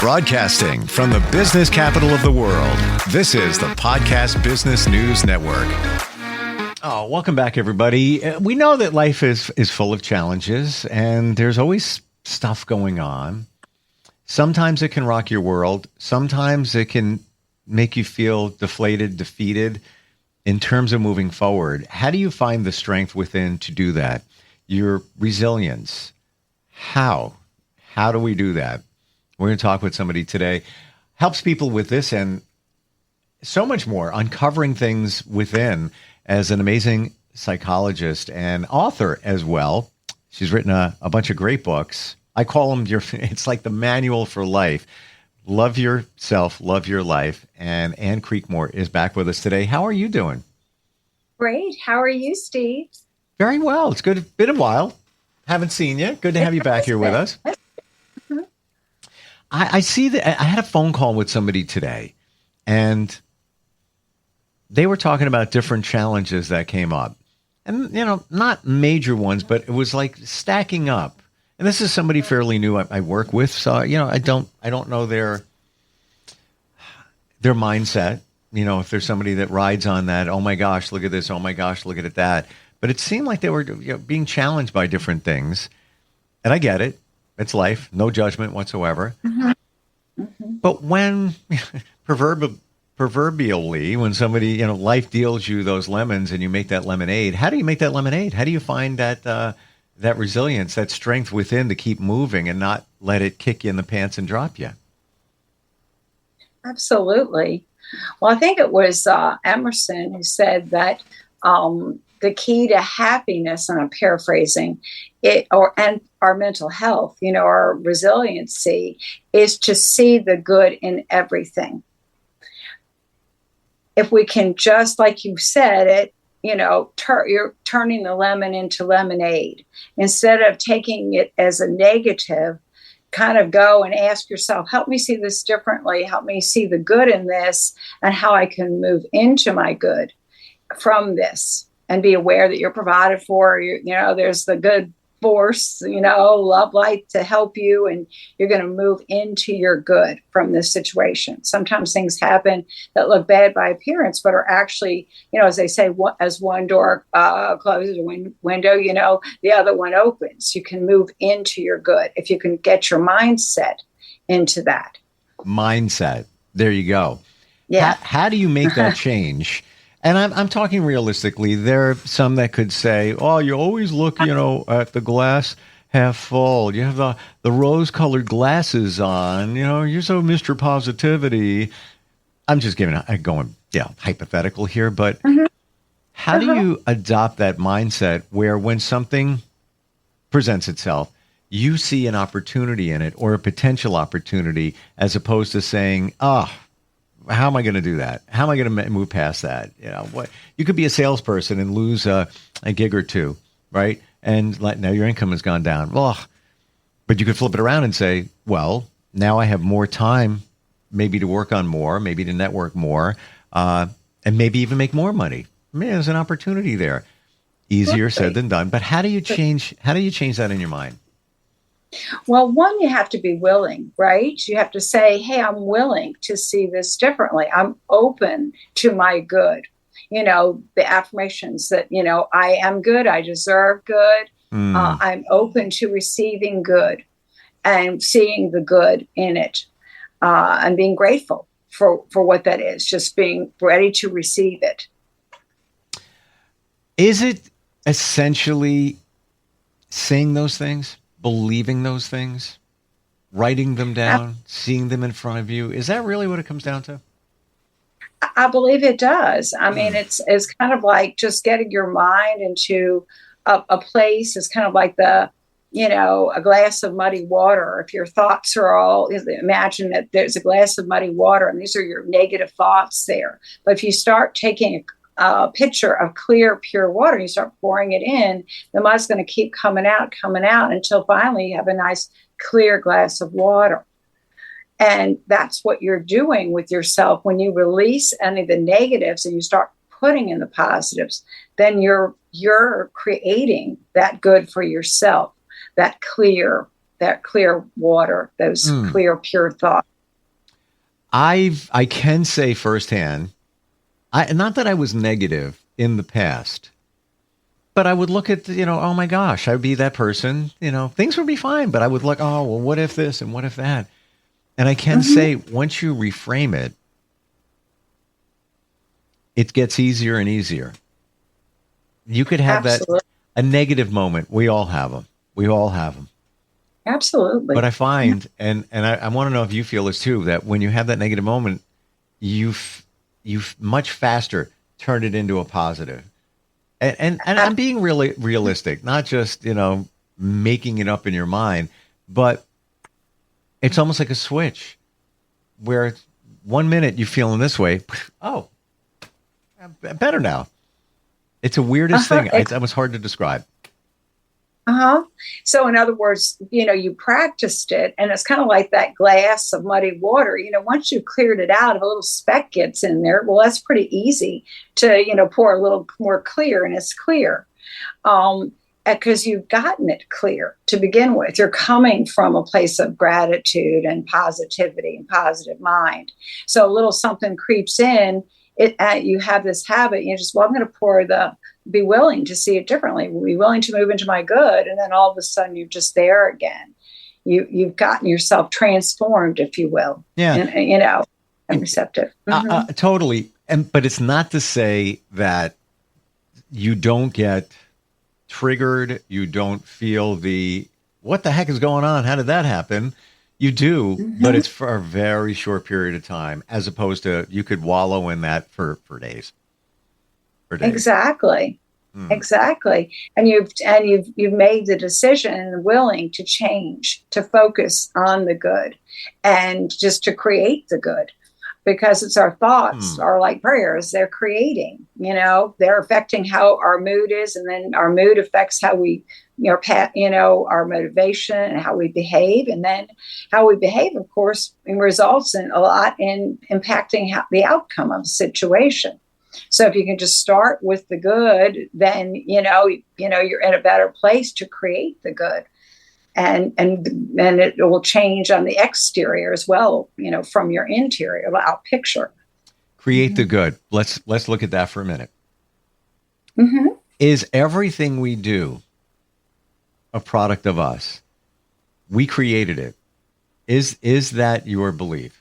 Broadcasting from the business capital of the world, this is the Podcast Business News Network. Oh, welcome back, everybody. We know that life is full of challenges, and there's always stuff going on. Sometimes it can rock your world. Sometimes it can make you feel deflated, defeated in terms of moving forward. How do you find the strength within to do that? Your resilience. How? How do we do that? We're going to talk with somebody today. Helps people with this and so much more, uncovering things within, as an amazing psychologist and author as well. She's written a bunch of great books. I call them it's like the manual for life. Love yourself, love your life. And Ann Creekmore is back with us today. How are you doing? Great. How are you, Steve? Very well. It's good. Been a while. Haven't seen you. Good to have you back here with us. I see that I had a phone call with somebody today, and they were talking about different challenges that came up. And, not major ones, but it was like stacking up. And this is somebody fairly new I work with. So, I don't know their mindset. If there's somebody that rides on that, oh my gosh, look at this. Oh my gosh, look at that. But it seemed like they were being challenged by different things. And I get it. It's life. No judgment whatsoever. Mm-hmm. Mm-hmm. But when proverbially, when somebody, life deals you those lemons and you make that lemonade, how do you make that lemonade? How do you find that resilience, that strength within to keep moving and not let it kick you in the pants and drop you? Absolutely. Well, I think it was Emerson who said that the key to happiness, and I'm paraphrasing it, and our mental health, our resiliency, is to see the good in everything. If we can just, like you said, you're turning the lemon into lemonade. Instead of taking it as a negative, kind of go and ask yourself, help me see this differently. Help me see the good in this and how I can move into my good from this, and be aware that you're provided for. There's the good force, love, light to help you, and you're going to move into your good from this situation. Sometimes things happen that look bad by appearance, but are actually, as they say, as one door closes a window, the other one opens. You can move into your good if you can get your mindset into that. Mindset. There you go. Yeah. How do you make that change? And I'm talking realistically. There are some that could say, oh, you always look, at the glass half full. You have the rose-colored glasses on. You're so Mr. Positivity. I'm just going hypothetical here. But how do you adopt that mindset where when something presents itself, you see an opportunity in it or a potential opportunity, as opposed to saying, how am I going to do that? How am I going to move past that? What you could be a salesperson and lose a gig or two, right? And now your income has gone down. Well, but you could flip it around and say, well, now I have more time, maybe to work on more, maybe to network more, and maybe even make more money. There's an opportunity there. Easier said than done. But how do you change that in your mind? Well, one, you have to be willing, right? You have to say, hey, I'm willing to see this differently. I'm open to my good. The affirmations that, I am good. I deserve good. I'm open to receiving good and seeing the good in it, and being grateful for what that is, just being ready to receive it. Is it essentially saying those things? Believing those things, writing them down, seeing them in front of you. Is that really what it comes down to? I believe it does. I mean, it's kind of like just getting your mind into a place. It's kind of like a glass of muddy water. If your thoughts are all, imagine that there's a glass of muddy water and these are your negative thoughts there. But if you start taking a pitcher of clear, pure water, you start pouring it in, the mud's going to keep coming out until finally you have a nice clear glass of water. And that's what you're doing with yourself. When you release any of the negatives and you start putting in the positives, then you're creating that good for yourself, that clear water, those clear, pure thoughts. I can say firsthand, not that I was negative in the past, but I would look at, oh my gosh, I'd be that person, things would be fine, but I would look, oh, well, what if this and what if that? And I can say, once you reframe it, it gets easier and easier. You could have Absolutely. a negative moment. We all have them. We all have them. Absolutely. But I find, and I want to know if you feel this too, that when you have that negative moment, you much faster turn it into a positive. And I'm being really realistic, not just, making it up in your mind, but it's almost like a switch where 1 minute you're feeling this way. Oh, I'm better now. It's the weirdest thing. It's almost hard to describe. So in other words, you practiced it, and it's kind of like that glass of muddy water. Once you cleared it out, if a little speck gets in there, well, that's pretty easy to, pour a little more clear, and it's clear. Because you've gotten it clear to begin with. You're coming from a place of gratitude and positivity and positive mind. So a little something creeps in, you have this habit, I'm going to be willing to see it differently, be willing to move into my good. And then all of a sudden you're just there again. You've gotten yourself transformed, if you will. Yeah. And receptive. Totally. But it's not to say that you don't get triggered. You don't feel what the heck is going on? How did that happen? You do, but it's for a very short period of time, as opposed to you could wallow in that for days. Exactly. Exactly. And you've made the decision and willing to change, to focus on the good and just to create the good, because it's our thoughts are like prayers. They're creating, they're affecting how our mood is. And then our mood affects how we, our motivation and how we behave. And then how we behave, of course, results in a lot in impacting the outcome of a situation. So if you can just start with the good, then, you're in a better place to create the good. And it will change on the exterior as well, from your interior out picture. Create the good. Let's look at that for a minute. Is everything we do a product of us? We created it. Is that your belief?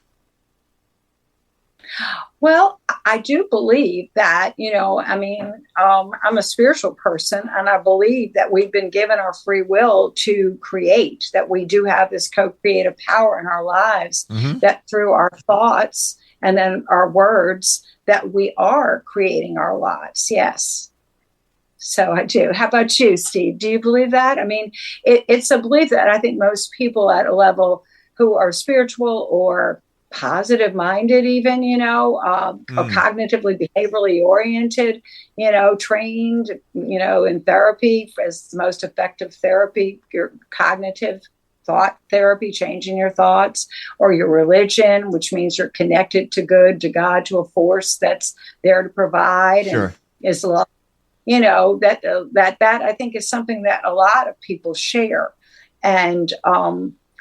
Well, I do believe that, I'm a spiritual person, and I believe that we've been given our free will to create, that we do have this co-creative power in our lives, that through our thoughts and then our words, that we are creating our lives. Yes. So I do. How about you, Steve? Do you believe that? I mean, it's a belief that I think most people at a level who are spiritual or positive minded, even, or cognitively behaviorally oriented, trained, in therapy as the most effective therapy, your cognitive thought therapy, changing your thoughts, or your religion, which means you're connected to good, to God, to a force that's there to provide. Sure. And is love. That I think is something that a lot of people share. And,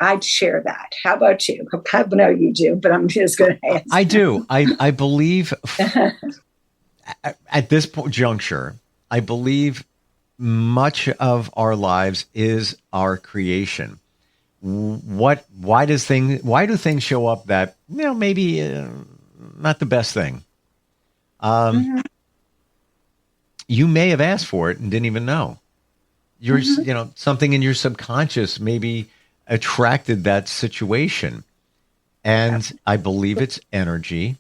I'd share that. How about you? I know you do, but I'm just going to ask. I do. I believe at this juncture, I believe much of our lives is our creation. Why do things show up that, maybe not the best thing? You may have asked for it and didn't even know. Something in your subconscious maybe attracted that situation. And I believe it's energy,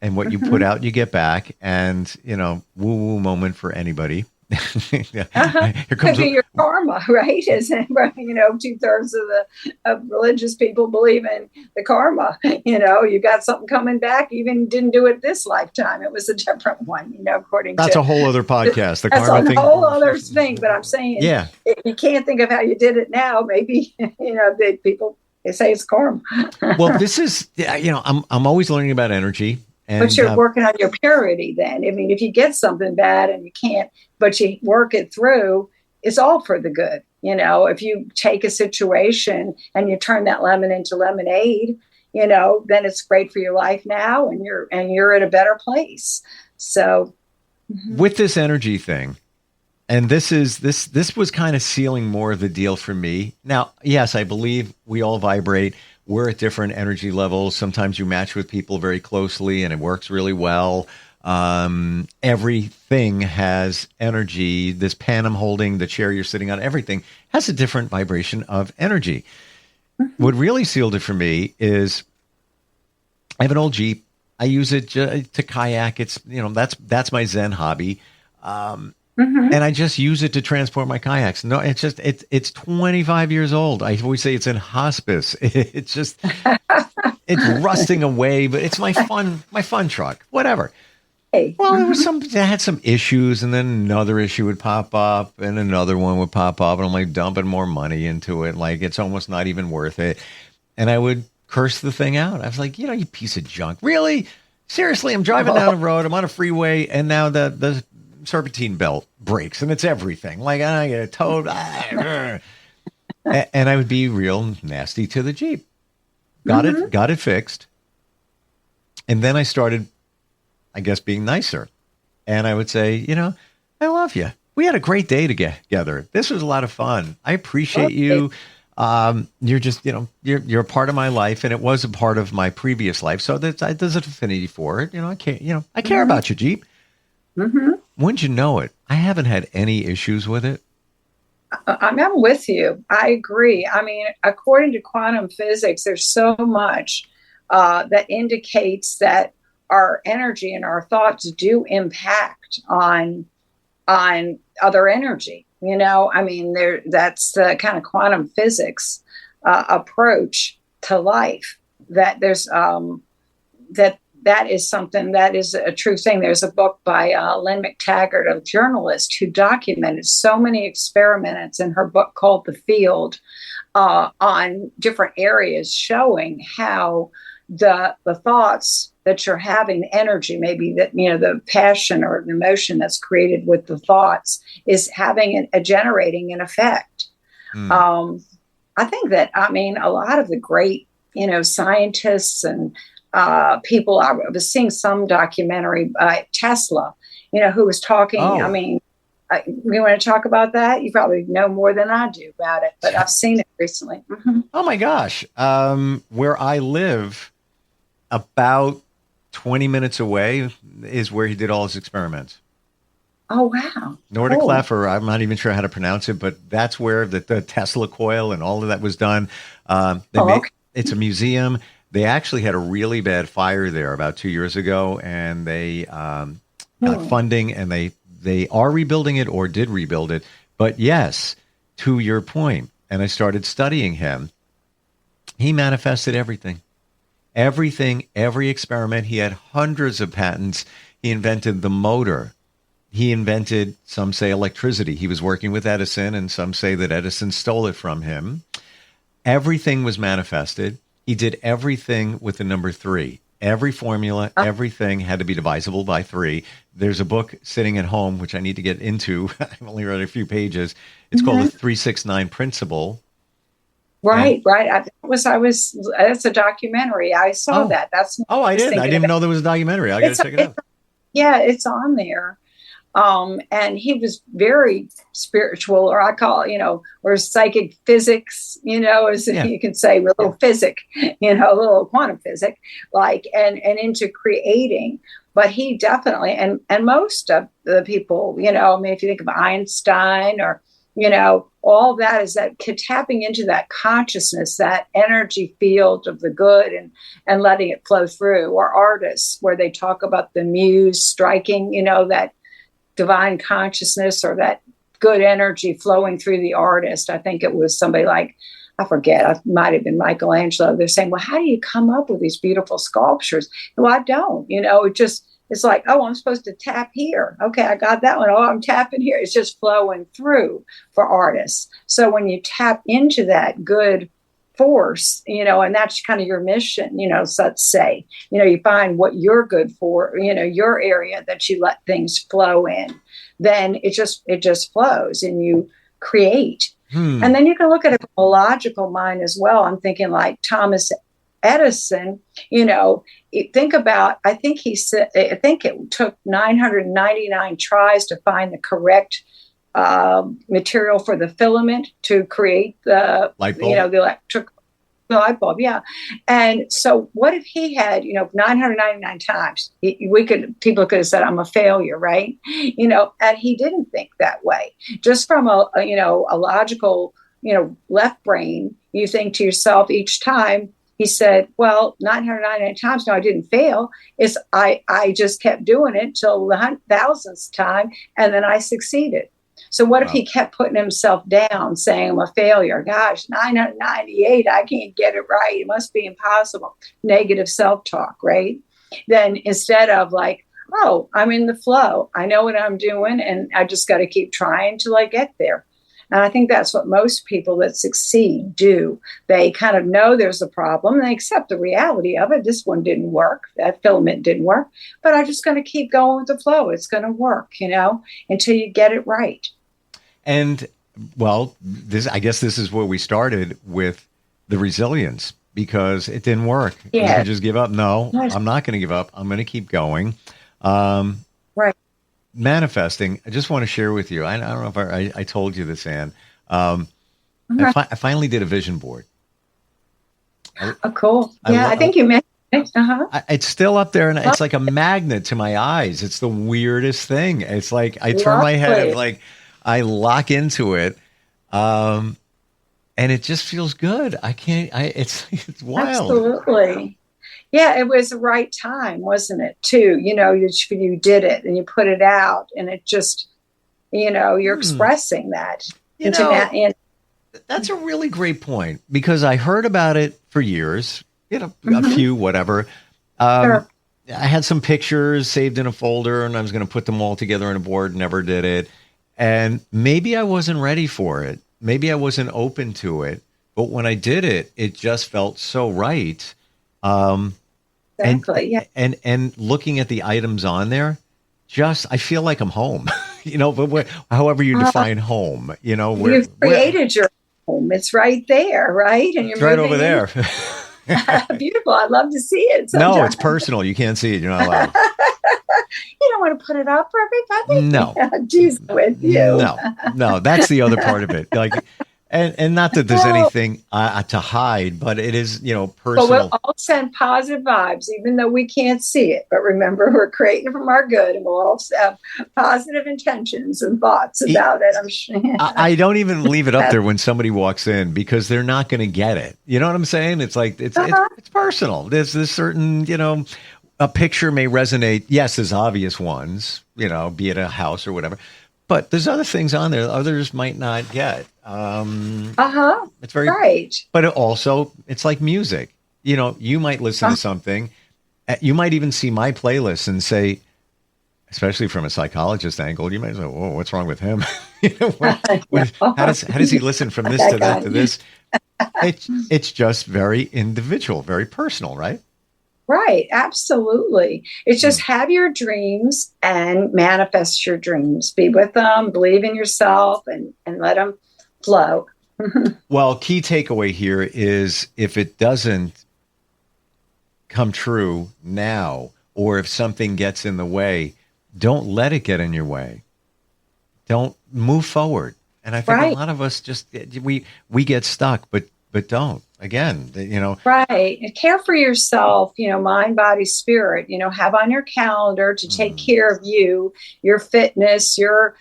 and what you put out, you get back. And, woo-woo moment for anybody. Here comes your karma, right? Isn't 2/3 of religious people believe in the karma. You got something coming back. Even didn't do it this lifetime. It was a different one. According that's to a whole other podcast. The that's karma a thing. whole other thing. But I'm saying, yeah, you can't think of how you did it now. Maybe they say it's karma. Well, this is I'm always learning about energy. But you're working on your purity then. I mean, if you get something bad and you can't, but you work it through, it's all for the good. If you take a situation and you turn that lemon into lemonade, then it's great for your life now, and you're at a better place. So with this energy thing, and this was kind of sealing more of the deal for me. Now, yes, I believe we all vibrate. We're at different energy levels. Sometimes you match with people very closely and it works really well. Everything has energy. This pen I'm holding, the chair you're sitting on, everything has a different vibration of energy. What really sealed it for me is I have an old Jeep. I use it to kayak. It's, that's my Zen hobby. And I just use it to transport my kayaks. No, it's 25 years old. I always say it's in hospice. It's just, it's rusting away, but it's my fun truck, whatever. Well, there was it had some issues, and then another issue would pop up and another one would pop up, and I'm like dumping more money into it. Like it's almost not even worth it. And I would curse the thing out. I was like, you piece of junk. Really? Seriously, I'm driving down the road. I'm on a freeway, and now the serpentine belt breaks, and it's everything. Like I get a towed, and I would be real nasty to the Jeep. Got it fixed, and then I started, I guess, being nicer, and I would say, I love you. We had a great day together. This was a lot of fun. I appreciate you. You're just, you're a part of my life, and it was a part of my previous life. So there's an affinity for it. I care about you, Jeep. Wouldn't you know it? I haven't had any issues with it. I'm with you. I agree. I mean, according to quantum physics, there's so much that indicates that our energy and our thoughts do impact on other energy. That's the kind of quantum physics approach to life. That there's that is something that is a true thing. There's a book by Lynn McTaggart, a journalist, who documented so many experiments in her book called The Field on different areas, showing how the thoughts that you're having, the energy, maybe that, the passion or the emotion that's created with the thoughts is having generating an effect. I think that, a lot of the great, scientists and people, I was seeing some documentary by Tesla, who was talking. We want to talk about that? You probably know more than I do about it, but I've seen it recently. Oh my gosh. Where I live, about 20 minutes away is where he did all his experiments. Oh, wow. Nordic or I'm not even sure how to pronounce it, but that's where the Tesla coil and all of that was done. It's a museum. They actually had a really bad fire there about 2 years ago, and they got funding, and they are rebuilding it or did rebuild it. But yes, to your point, and I started studying him, he manifested everything. Everything, every experiment. He had hundreds of patents. He invented the motor. He invented, some say, electricity. He was working with Edison, and some say that Edison stole it from him. Everything was manifested. He did everything with the number 3. Every formula, everything had to be divisible by 3. There's a book sitting at home, which I need to get into. I've only read a few pages. It's called the 369 Principle. Right. That's a documentary. I saw that. I didn't. I didn't know there was a documentary. I got to check it out. Yeah, it's on there. And he was very spiritual, or I call it, or psychic physics, as you can say, a little physic, a little quantum physic, and into creating. But he definitely, and most of the people, if you think of Einstein or, all that is that tapping into that consciousness, that energy field of the good and letting it flow through. Or artists, where they talk about the muse striking, that divine consciousness or that good energy flowing through the artist. I think it was somebody like, I forget, it might have been Michelangelo. They're saying, well, how do you come up with these beautiful sculptures? Well, I don't, it's like, oh, I'm supposed to tap here. Okay, I got that one. Oh, I'm tapping here. It's just flowing through for artists. So when you tap into that good force, and that's kind of your mission, let's say, you find what you're good for, your area that you let things flow in, then it just flows and you create. And then you can look at it from a logical mind as well. I'm thinking like Thomas Edison, think about, I think he said, I think it took 999 tries to find the correct material for the filament to create the light bulb. The light bulb, yeah. And so what if he had, 999 times, people could have said, I'm a failure, right? And he didn't think that way. Just from a logical, left brain, you think to yourself each time. He said, well, 999 times, no, I didn't fail. I just kept doing it till the 1,000th time, and then I succeeded. So what if he kept putting himself down, saying, I'm a failure? Gosh, 998, I can't get it right. It must be impossible. Negative self-talk, right? Then instead of like, oh, I'm in the flow. I know what I'm doing, and I just got to keep trying till I get there. And I think that's what most people that succeed do. They kind of know there's a problem, and they accept the reality of it. This one didn't work. That filament didn't work. But I'm just going to keep going with the flow. It's going to work, until you get it right. And, well, I guess this is where we started with the resilience, because it didn't work. Yeah. You could just give up. No, I'm not going to give up. I'm going to keep going. Right. Manifesting, I just want to share with you. I don't know if I told you this, Ann. I finally did a vision board. Oh, cool. Yeah, I think you mentioned it. It's still up there, and it's like a magnet to my eyes. It's the weirdest thing. It's like I turn my head, like I lock into it, and it just feels good. It's wild. Absolutely. Yeah, it was the right time, wasn't it, too? You did it and you put it out, and it just, you're expressing that. That's a really great point, because I heard about it for years, a few, whatever. Sure. I had some pictures saved in a folder, and I was going to put them all together on a board, never did it. And maybe I wasn't ready for it. Maybe I wasn't open to it. But when I did it, it just felt so right. Exactly. And looking at the items on there, I feel like I'm home, but however you define home, you've created your home. It's right there, right? And you're right over there. Beautiful. I'd love to see it sometime. No, it's personal. You can't see it. You're not allowed. You don't want to put it up for everybody? No. Geez, with you. No, that's the other part of it. Like, and not that there's anything to hide, but it is, personal. But we'll all send positive vibes, even though we can't see it. But remember, we're creating from our good, and we'll all have positive intentions and thoughts about it. I'm sure. I don't even leave it up there when somebody walks in, because they're not going to get it. You know what I'm saying? It's like, it's personal. There's this certain, a picture may resonate. Yes, there's obvious ones, be it a house or whatever. But there's other things on there others might not get. It's very right. But it's like music. You might listen to something. You might even see my playlist and say, especially from a psychologist angle, you might say, "Whoa, what's wrong with him?" How does he listen from this to that to this? It's just very individual, very personal, right? Right, absolutely. It's just have your dreams and manifest your dreams. Be with them, believe in yourself, and let them flow. Well, key takeaway here is, if it doesn't come true now, or if something gets in the way, don't let it get in your way. Don't move forward. And I think a lot of us just, we get stuck, but don't. Again, Right. And care for yourself, mind, body, spirit, have on your calendar to take care of you, your fitness, your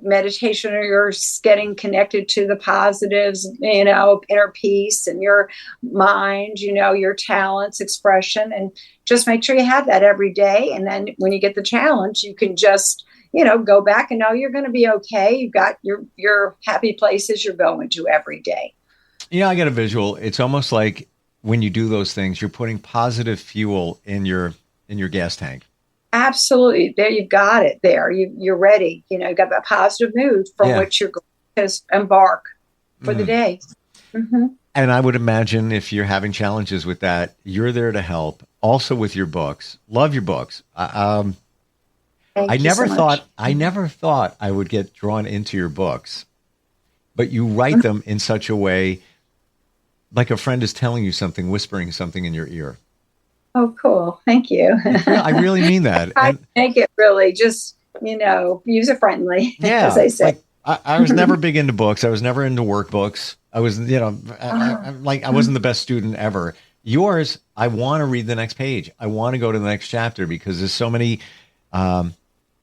meditation, or your getting connected to the positives, inner peace, and your mind, your talents, expression, and just make sure you have that every day. And then when you get the challenge, you can just, go back and know you're going to be okay. You've got your happy places you're going to every day. I got a visual. It's almost like when you do those things, you're putting positive fuel in your gas tank. Absolutely. There, you've got it there. You're ready. You've got that positive mood from which you're going to embark for the day. Mm-hmm. And I would imagine if you're having challenges with that, you're there to help. Also with your books. Love your books. I never thought I would get drawn into your books, but you write them in such a way like a friend is telling you something, whispering something in your ear. Oh, cool. Thank you. I really mean that. I make it really just, user friendly, Yeah, as I say. like I was never big into books. I was never into workbooks. I was, I wasn't the best student ever. Yours, I want to read the next page. I want to go to the next chapter because there's so many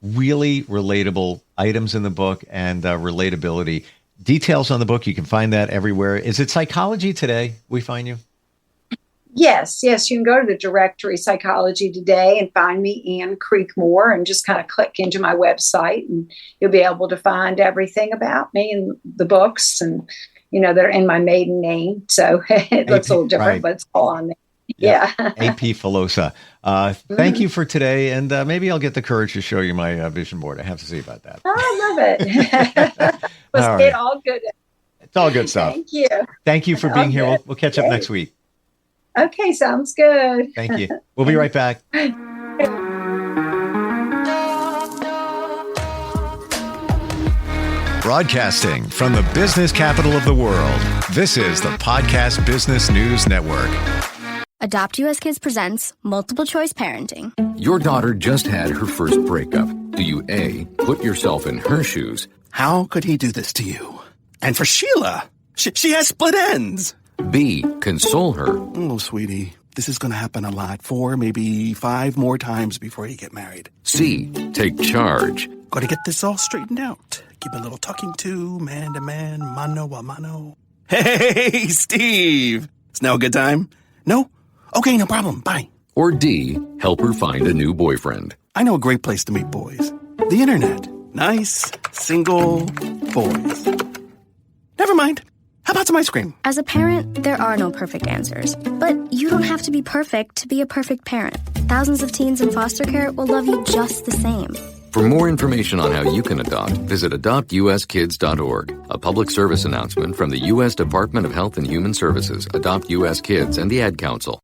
really relatable items in the book and relatability. Details on the book, you can find that everywhere. Is it Psychology Today we find you? Yes. You can go to the directory Psychology Today and find me, Ann Creekmore, and just kind of click into my website, and you'll be able to find everything about me and the books, and they're in my maiden name, so it looks a little different, right, but it's all on there. Yeah. AP Filosa. Thank you for today, and maybe I'll get the courage to show you my vision board. I have to see about that. Oh, I love it. It's all good. It's all good stuff. Thank you. Thank you for being here. We'll catch up next week. Okay, sounds good. Thank you. We'll be right back. Broadcasting from the business capital of the world, this is the Podcast Business News Network. Adopt US Kids presents Multiple Choice Parenting. Your daughter just had her first breakup. Do you A, put yourself in her shoes? How could he do this to you? And for Sheila, she has split ends. B, console her. Oh, sweetie, this is going to happen a lot. 4, maybe 5 more times before you get married. C, take charge. Got to get this all straightened out. Give a little talking to, man to man, mano a mano. Hey, Steve! It's now a good time? No? Okay, no problem. Bye. Or D, help her find a new boyfriend. I know a great place to meet boys. The internet. Nice, single boys. Never mind. How about some ice cream? As a parent, there are no perfect answers. But you don't have to be perfect to be a perfect parent. Thousands of teens in foster care will love you just the same. For more information on how you can adopt, visit adoptuskids.org. A public service announcement from the U.S. Department of Health and Human Services, Adopt U.S. Kids, and the Ad Council.